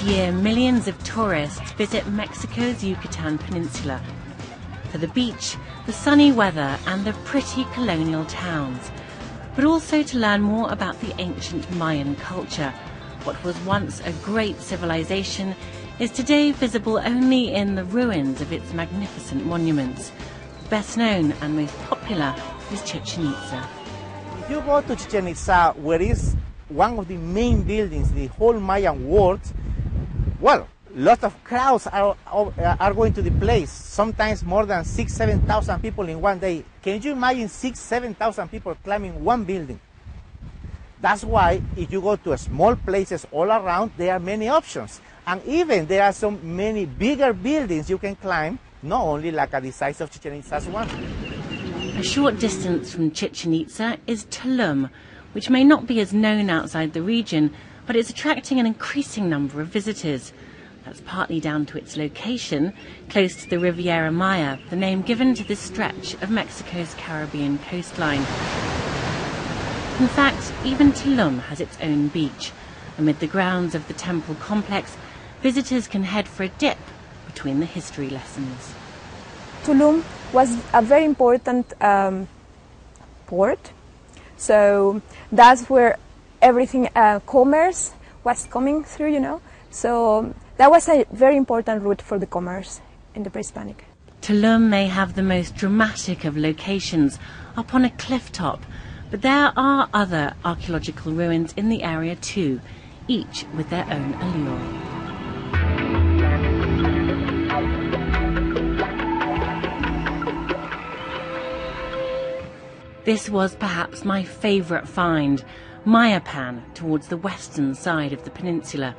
year, millions of tourists visit Mexico's Yucatan Peninsula for the beach, the sunny weather and the pretty colonial towns, but also to learn more about the ancient Mayan culture. What was once a great civilization is today visible only in the ruins of its magnificent monuments. Best known and most popular is Chichen Itza. If you go to Chichen Itza, where is one of the main buildings in the whole Mayan world, well, lots of crowds are going to the place, sometimes more than 6,000–7,000 people in one day. Can you imagine 6,000–7,000 people climbing one building? That's why if you go to small places all around, there are many options. And even there are so many bigger buildings you can climb, not only like at the size of Chichen Itza's one. A short distance from Chichen Itza is Tulum, which may not be as known outside the region, but it's attracting an increasing number of visitors. That's partly down to its location, close to the Riviera Maya, the name given to this stretch of Mexico's Caribbean coastline. In fact, even Tulum has its own beach. Amid the grounds of the temple complex, visitors can head for a dip between the history lessons. Tulum was a very important port, so that's where everything, commerce was coming through, you know. So that was a very important route for the commerce in the pre-Hispanic. Tulum may have the most dramatic of locations, up on a cliff top, but there are other archaeological ruins in the area too, each with their own allure. This was perhaps my favourite find, Mayapan, towards the western side of the peninsula.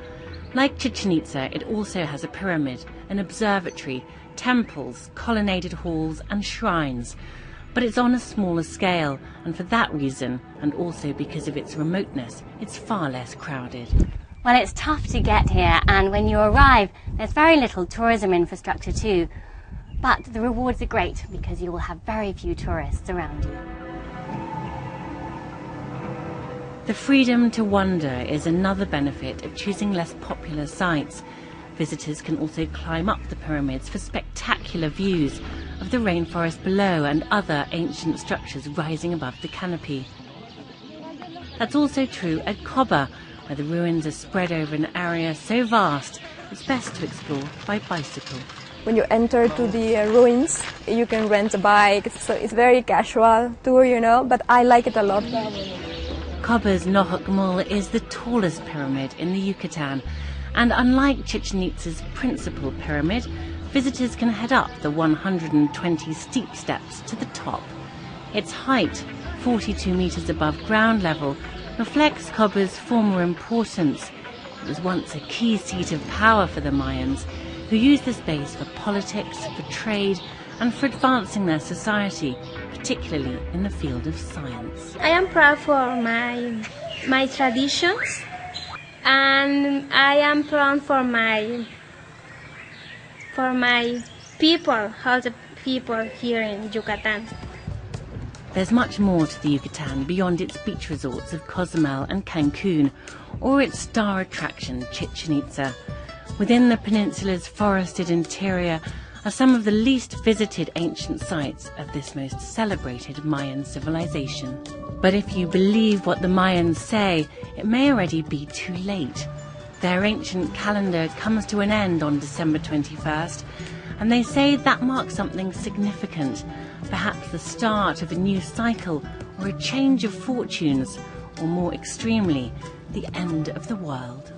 Like Chichen Itza, it also has a pyramid, an observatory, temples, colonnaded halls and shrines. But it's on a smaller scale, and for that reason, and also because of its remoteness, it's far less crowded. Well, it's tough to get here, and when you arrive, there's very little tourism infrastructure too. But the rewards are great because you will have very few tourists around you. The freedom to wander is another benefit of choosing less popular sites. Visitors can also climb up the pyramids for spectacular views of the rainforest below and other ancient structures rising above the canopy. That's also true at Coba, where the ruins are spread over an area so vast it's best to explore by bicycle. When you enter to the ruins, you can rent a bike, so it's very casual tour, you know, but I like it a lot. Coba's Nohokmul is the tallest pyramid in the Yucatan, and unlike Chichen Itza's principal pyramid, visitors can head up the 120 steep steps to the top. Its height, 42 meters above ground level, reflects Coba's former importance. It was once a key seat of power for the Mayans, who used the space for politics, for trade, and for advancing their society, particularly in the field of science. I am proud for my traditions, and I am proud for my people, all the people here in Yucatan. There's much more to the Yucatan beyond its beach resorts of Cozumel and Cancun, or its star attraction, Chichen Itza. Within the peninsula's forested interior are some of the least visited ancient sites of this most celebrated Mayan civilization. But if you believe what the Mayans say, it may already be too late. Their ancient calendar comes to an end on December 21st, and they say that marks something significant, perhaps the start of a new cycle or a change of fortunes, or more extremely, the end of the world.